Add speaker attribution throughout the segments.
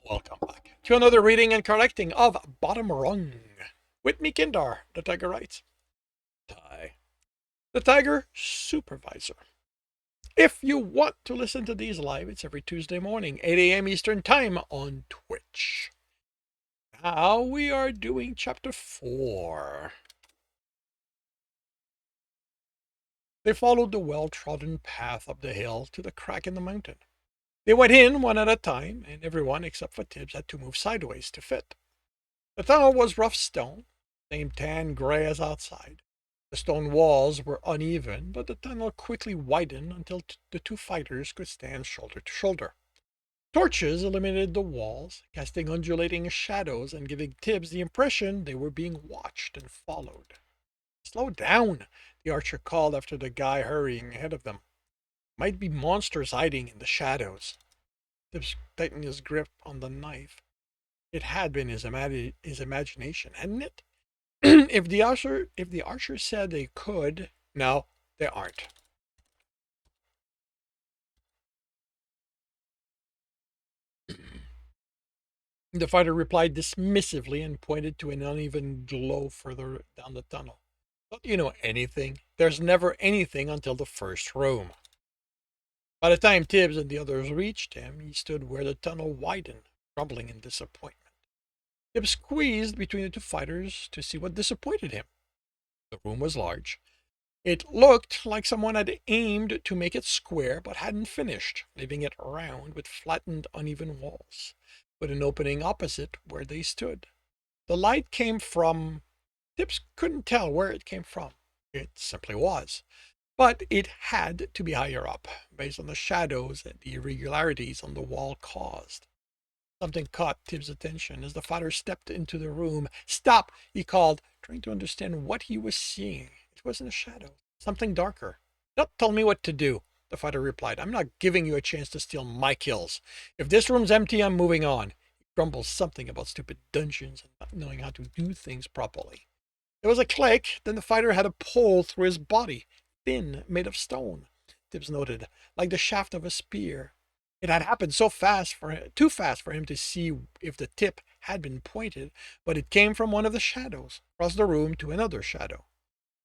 Speaker 1: Welcome back to another reading and collecting of Bottom Rung with me, Kindar. The Tiger writes, Ty, the Tiger Supervisor. If you want to listen to these live, it's every Tuesday morning, 8 a.m. Eastern Time on Twitch. Now we are doing chapter 4. They followed the well-trodden path up the hill to the crack in the mountain. They went in one at a time, and everyone except for Tibs had to move sideways to fit. The tunnel was rough stone, same tan gray as outside. The stone walls were uneven, but the tunnel quickly widened until the two fighters could stand shoulder to shoulder. Torches illuminated the walls, casting undulating shadows and giving Tibbs the impression they were being watched and followed. Slow down, the archer called after the guy hurrying ahead of them. Might be monsters hiding in the shadows. Tibbs tightened his grip on the knife. It had been his imagination, hadn't it? if the archer said they could, no, they aren't. The fighter replied dismissively and pointed to an uneven glow further down the tunnel. Don't you know anything? There's never anything until the first room. By the time Tibbs and the others reached him, he stood where the tunnel widened, grumbling in disappointment. Tibbs squeezed between the two fighters to see what disappointed him. The room was large. It looked like someone had aimed to make it square but hadn't finished, leaving it round with flattened, uneven walls, with an opening opposite where they stood. The light came from... Tibbs couldn't tell where it came from. It simply was. But it had to be higher up, based on the shadows that the irregularities on the wall caused. Something caught Tibbs' attention as the fighter stepped into the room. "Stop!" he called, trying to understand what he was seeing. It wasn't a shadow. Something darker. "Don't tell me what to do," the fighter replied. "I'm not giving you a chance to steal my kills. If this room's empty, I'm moving on." He grumbled something about stupid dungeons and not knowing how to do things properly. There was a click, then the fighter had a pole through his body, thin, made of stone, Tibbs noted, like the shaft of a spear. It had happened too fast for him to see if the tip had been pointed, but it came from one of the shadows, across the room to another shadow,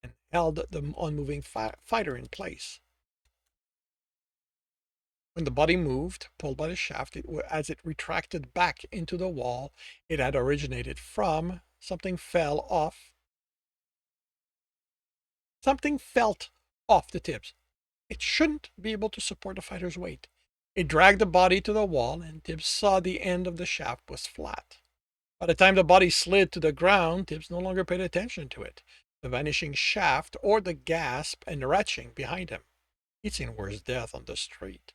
Speaker 1: and held the unmoving fighter in place. When the body moved, pulled by the shaft, as it retracted back into the wall it had originated from, something felt off the Tibbs. It shouldn't be able to support the fighter's weight. It dragged the body to the wall, and Tibbs saw the end of the shaft was flat. By the time the body slid to the ground, Tibbs no longer paid attention to it, the vanishing shaft, or the gasp and retching behind him. He'd seen worse death on the street.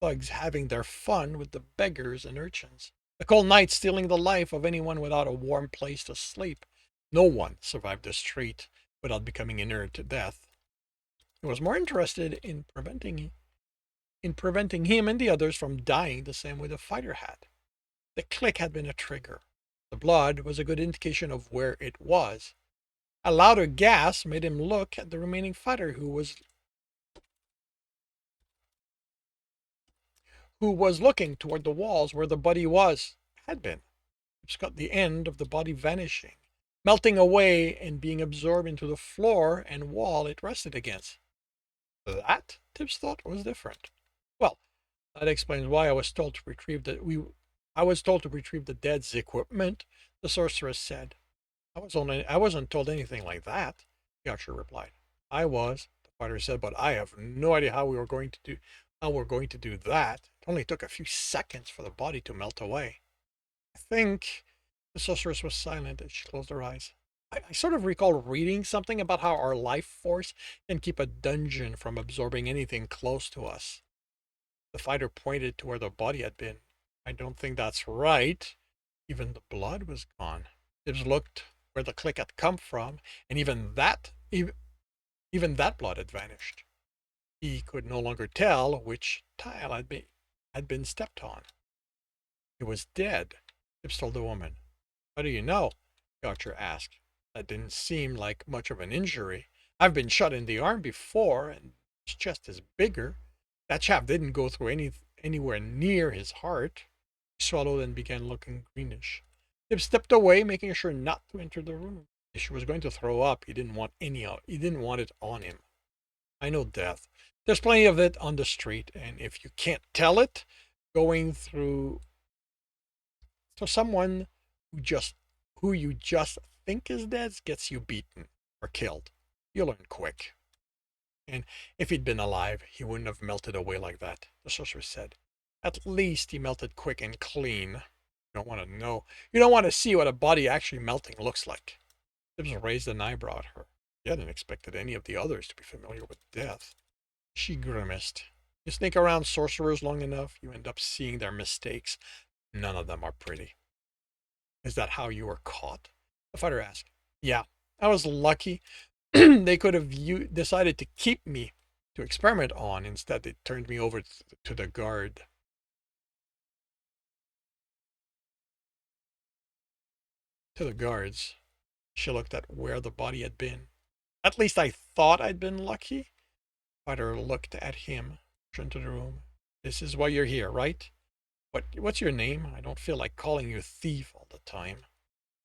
Speaker 1: Thugs having their fun with the beggars and urchins. The cold night stealing the life of anyone without a warm place to sleep. No one survived the street without becoming inert to death. He was more interested in preventing him and the others from dying the same way the fighter had. The click had been a trigger. The blood was a good indication of where it was. A louder gasp made him look at the remaining fighter who was looking toward the walls where the body had been. It's got the end of the body vanishing, melting away and being absorbed into the floor and wall it rested against. That, Tibbs thought, was different. Well, that explains why I was told to retrieve the dead's equipment, the sorceress said. I wasn't told anything like that, the archer replied. I was, the fighter said, but I have no idea how we're going to do that. It only took a few seconds for the body to melt away. I think the sorceress was silent as she closed her eyes. I sort of recall reading something about how our life force can keep a dungeon from absorbing anything close to us. The fighter pointed to where the body had been. I don't think that's right. Even the blood was gone. Tibbs looked where the click had come from, and even that blood had vanished. He could no longer tell which tile had been stepped on. He was dead, Tibbs told the woman. How do you know? The archer asked. That didn't seem like much of an injury. I've been shot in the arm before, and his chest is bigger. That shaft didn't go through anywhere near his heart. He swallowed and began looking greenish. Tib stepped away, making sure not to enter the room. If she was going to throw up, he didn't want he didn't want it on him. I know death. There's plenty of it on the street, and if you can't tell it, going through to someone who you just think is dead gets you beaten or killed. You learn quick. And if he'd been alive, he wouldn't have melted away like that, the sorceress said. At least he melted quick and clean. You don't want to know. You don't want to see what a body actually melting looks like. Tibs raised an eyebrow at her. He hadn't expected any of the others to be familiar with death. She grimaced. You sneak around sorcerers long enough, you end up seeing their mistakes. None of them are pretty. Is that how you were caught? The fighter asked. Yeah, I was lucky. They could have decided to keep me to experiment on. Instead, they turned me over to the guard. To the guards. She looked at where the body had been. At least I thought I'd been lucky. Fighter looked at him, turned to the room. This is why you're here, right? What's your name? I don't feel like calling you thief all the time.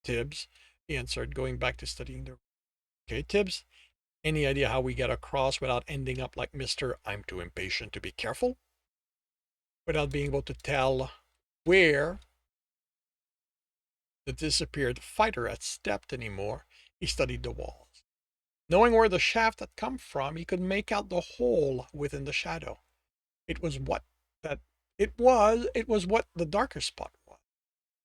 Speaker 1: Tibs, he answered, going back to studying the. Okay, Tibs, any idea how we get across without ending up like Mr. I'm too impatient to be careful? Without being able to tell where the disappeared fighter had stepped anymore, he studied the walls. Knowing where the shaft had come from, he could make out the hole within the shadow. It was what the darker spot was.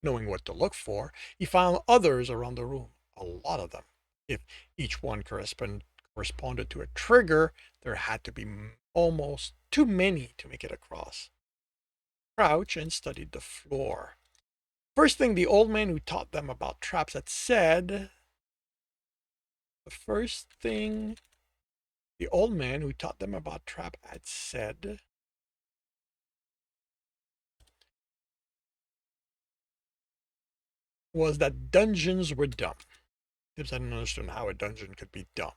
Speaker 1: Knowing what to look for, he found others around the room, a lot of them. If each one corresponded to a trigger, there had to be almost too many to make it across. Crouch and studied the floor. First thing the old man who taught them about traps had said, the first thing the old man who taught them about trap had said was that dungeons were dumb. Tibbs hadn't understood how a dungeon could be dumb.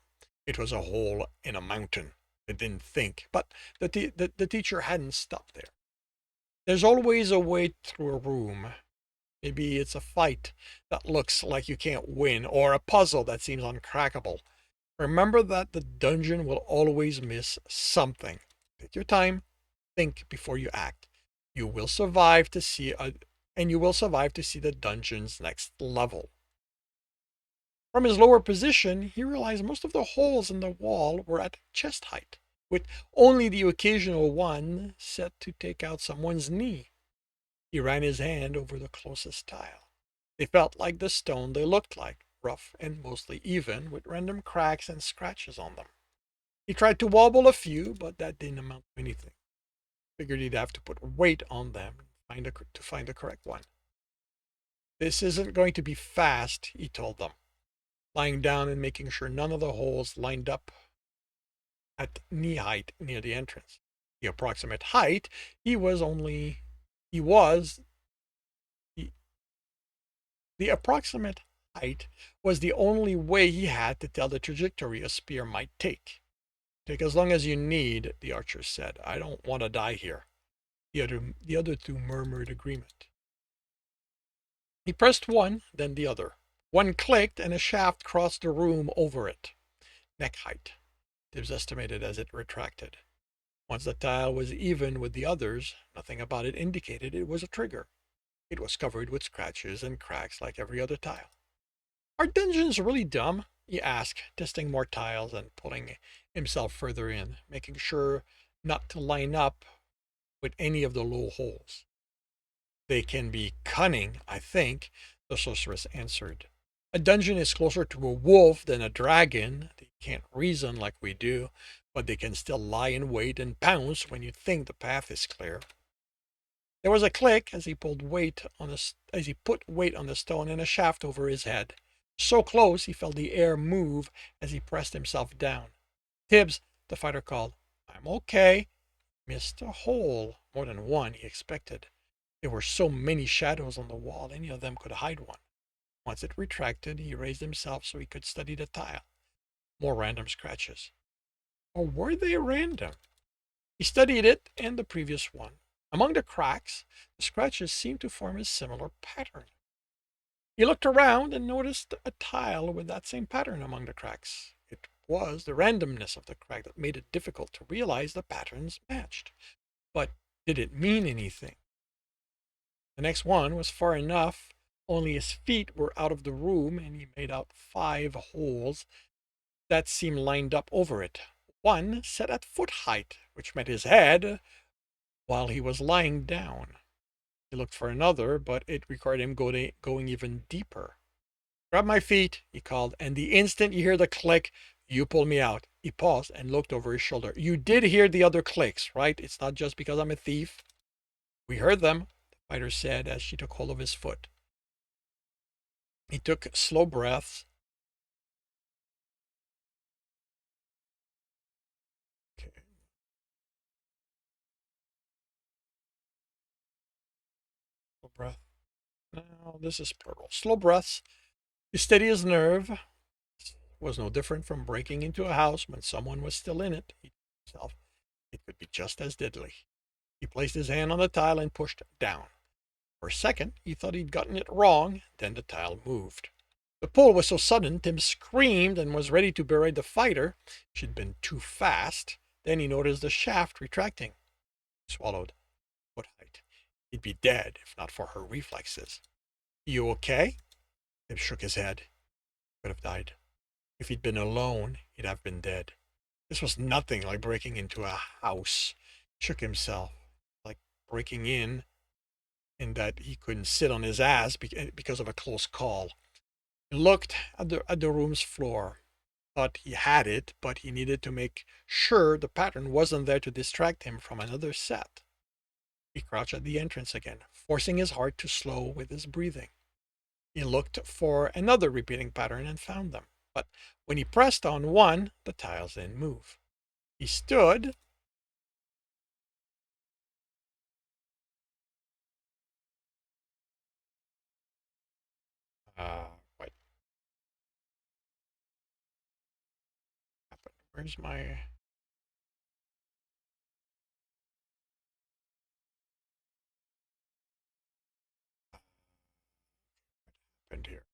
Speaker 1: It was a hole in a mountain. It didn't think, but the teacher hadn't stopped there. There's always a way through a room. Maybe it's a fight that looks like you can't win, or a puzzle that seems uncrackable. Remember that the dungeon will always miss something. Take your time, think before you act. You will survive to see the dungeon's next level. From his lower position, he realized most of the holes in the wall were at chest height, with only the occasional one set to take out someone's knee. He ran his hand over the closest tile. They felt like the stone they looked like, rough and mostly even, with random cracks and scratches on them. He tried to wobble a few, but that didn't amount to anything. Figured he'd have to put weight on them to find the correct one. This isn't going to be fast, he told them, lying down and making sure none of the holes lined up at knee height near the entrance. The approximate height he was the approximate height was the only way he had to tell the trajectory a spear might take. Take as long as you need, the archer said. I don't want to die here. The other two murmured agreement. He pressed one, then the other. One clicked and a shaft crossed the room over it. Neck height, Tibs estimated as it retracted. Once the tile was even with the others, nothing about it indicated it was a trigger. It was covered with scratches and cracks like every other tile. Are dungeons really dumb? He asked, testing more tiles and pulling himself further in, making sure not to line up with any of the low holes. They can be cunning, I think, the sorceress answered. A dungeon is closer to a wolf than a dragon. They can't reason like we do, but they can still lie in wait and pounce when you think the path is clear. There was a click as he put weight on the stone and a shaft over his head. So close he felt the air move as he pressed himself down. Tibs, the fighter called. I'm okay. Missed a hole. More than one, he expected. There were so many shadows on the wall, any of them could hide one. Once it retracted, he raised himself so he could study the tile. More random scratches. Or were they random? He studied it and the previous one. Among the cracks, the scratches seemed to form a similar pattern. He looked around and noticed a tile with that same pattern among the cracks. It was the randomness of the crack that made it difficult to realize the patterns matched. But did it mean anything? The next one was far enough, only his feet were out of the room, and he made out 5 holes that seemed lined up over it. One set at foot height, which met his head while he was lying down. He looked for another, but it required him going even deeper. Grab my feet, he called, and the instant you hear the click, you pull me out. He paused and looked over his shoulder. You did hear the other clicks, right? It's not just because I'm a thief. We heard them, the fighter said as she took hold of his foot. He took slow breaths. Okay, slow breath. Now, this is plural. Slow breaths. He steadied his nerve. Was no different from breaking into a house when someone was still in it. He told himself it could be just as deadly. He placed his hand on the tile and pushed down. For a second, he thought he'd gotten it wrong, then the tile moved. The pull was so sudden, Tim screamed and was ready to berate the fighter. She'd been too fast. Then he noticed the shaft retracting. He swallowed. Foot height. He'd be dead if not for her reflexes. You okay? Tim shook his head. Could have died. If he'd been alone, he'd have been dead. This was nothing like breaking into a house. He shook himself. Like breaking in that he couldn't sit on his ass because of a close call. He looked at the room's floor. Thought he had it, but he needed to make sure the pattern wasn't there to distract him from another set. He crouched at the entrance again, forcing his heart to slow with his breathing. He looked for another repeating pattern and found them. But when he pressed on one, the tiles didn't move. He stood. What happened? Where's my... happened here?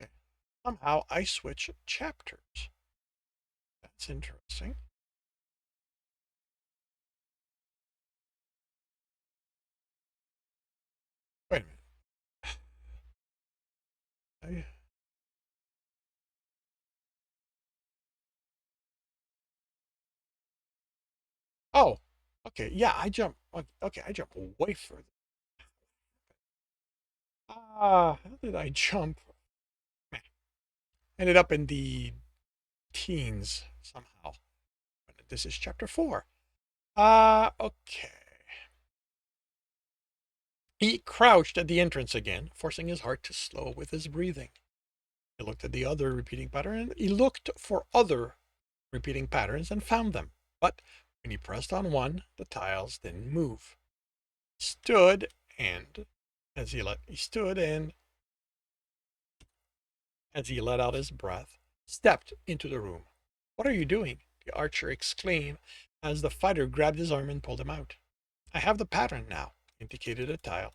Speaker 1: Okay. Somehow I switch chapters. That's interesting. Wait a minute. Oh, okay. Yeah, I jump. Okay, I jump way further. How did I jump? Meh. Ended up in the teens somehow. This is chapter 4. Okay. He crouched at the entrance again, forcing his heart to slow with his breathing. He looked at the other repeating pattern. He looked for other repeating patterns and found them. But when he pressed on one, the tiles didn't move. He stood and he stood and as he let out his breath, stepped into the room. What are you doing? The archer exclaimed as the fighter grabbed his arm and pulled him out. I have the pattern now, indicated a tile.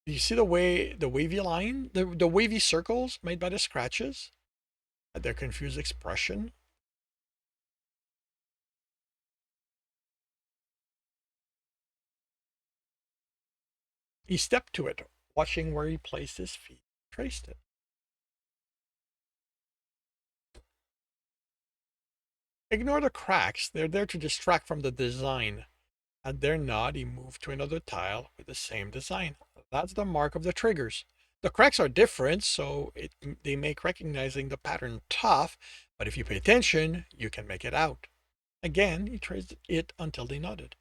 Speaker 1: Do you see the wavy line, the wavy circles made by the scratches? At their confused expression. He stepped to it, watching where he placed his feet, traced it. Ignore the cracks, they're there to distract from the design. At their nod, he moved to another tile with the same design. That's the mark of the triggers. The cracks are different, so they make recognizing the pattern tough, but if you pay attention, you can make it out. Again, he traced it until they nodded.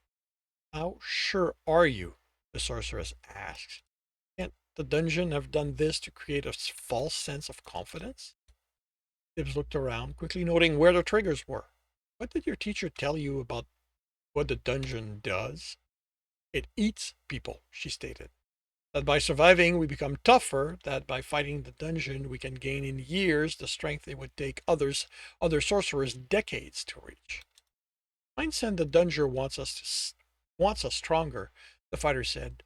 Speaker 1: How sure are you? The sorceress asked. Can't the dungeon have done this to create a false sense of confidence? Tibs looked around, quickly noting where the triggers were. What did your teacher tell you about what the dungeon does? It eats people, she stated. That by surviving we become tougher, that by fighting the dungeon we can gain in years the strength it would take other sorcerers decades to reach. Mine said the dungeon wants us stronger, the fighter said.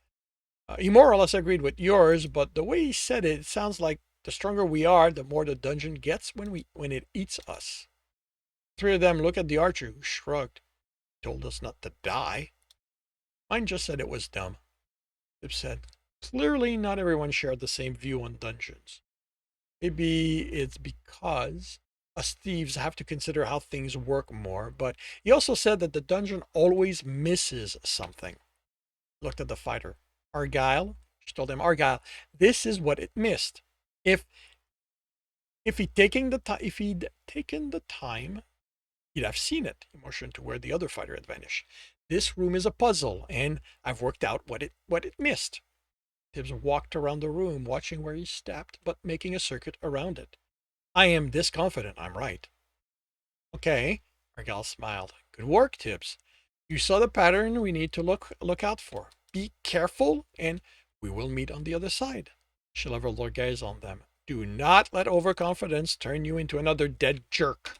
Speaker 1: He more or less agreed with yours, but the way he said it, it sounds like the stronger we are, the more the dungeon gets when it eats us. Three of them looked at the archer, who shrugged. Told us not to die. Mine just said it was dumb. Tibs said, clearly not everyone shared the same view on dungeons. Maybe it's because us thieves have to consider how things work more, but he also said that the dungeon always misses something. Looked at the fighter. Argyle? She told him, Argyle, this is what it missed. If he'd taken the time, he'd have seen it. He motioned to where the other fighter had vanished. This room is a puzzle, and I've worked out what it missed. Tibs walked around the room, watching where he stepped, but making a circuit around it. I am this confident I'm right. Okay, Argyle smiled. Good work, Tibs. You saw the pattern we need to look out for. Be careful, and we will meet on the other side. She leveled her gaze on them. Do not let overconfidence turn you into another dead jerk.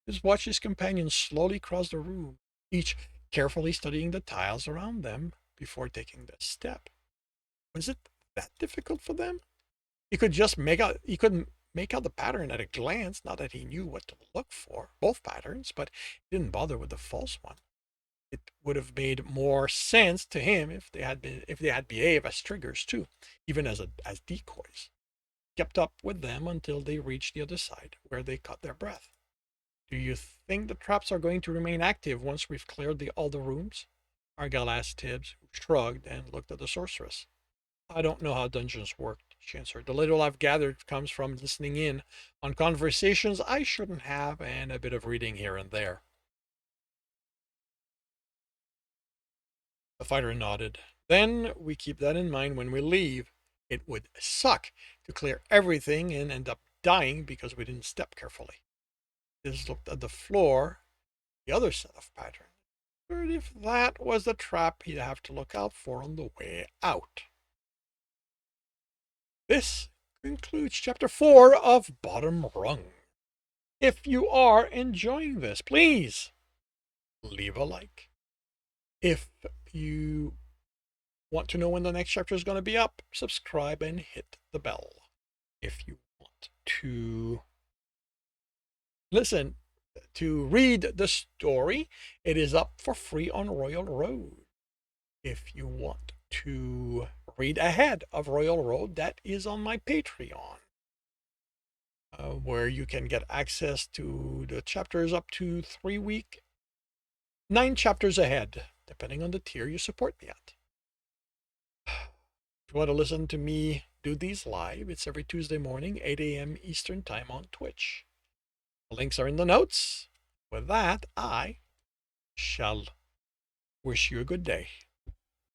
Speaker 1: Tibs watched his companions slowly cross the room, each carefully studying the tiles around them before taking the step. Was it that difficult for them? He couldn't make out the pattern at a glance, not that he knew what to look for, both patterns, but he didn't bother with the false one. It would have made more sense to him if they had behaved as triggers too, even as decoys. He kept up with them until they reached the other side, where they caught their breath. Do you think the traps are going to remain active once we've cleared all the rooms? Argyle asked Tibs, who shrugged and looked at the sorceress. I don't know how dungeons work, she answered. The little I've gathered comes from listening in on conversations I shouldn't have and a bit of reading here and there. The fighter nodded. Then we keep that in mind when we leave. It would suck to clear everything and end up dying because we didn't step carefully. Just looked at the floor, the other set of patterns. But if that was the trap he'd have to look out for on the way out. This concludes chapter 4 of Bottom Rung. If you are enjoying this, please leave a like. If you want to know when the next chapter is going to be up, subscribe and hit the bell. If you want to read the story, it is up for free on Royal Road. If you want to read ahead of Royal Road, that is on my Patreon, where you can get access to the chapters up to 9 chapters ahead, depending on the tier you support me at. If you want to listen to me do these live, it's every Tuesday morning, 8 a.m. Eastern Time on Twitch. The links are in the notes. With that, I shall wish you a good day.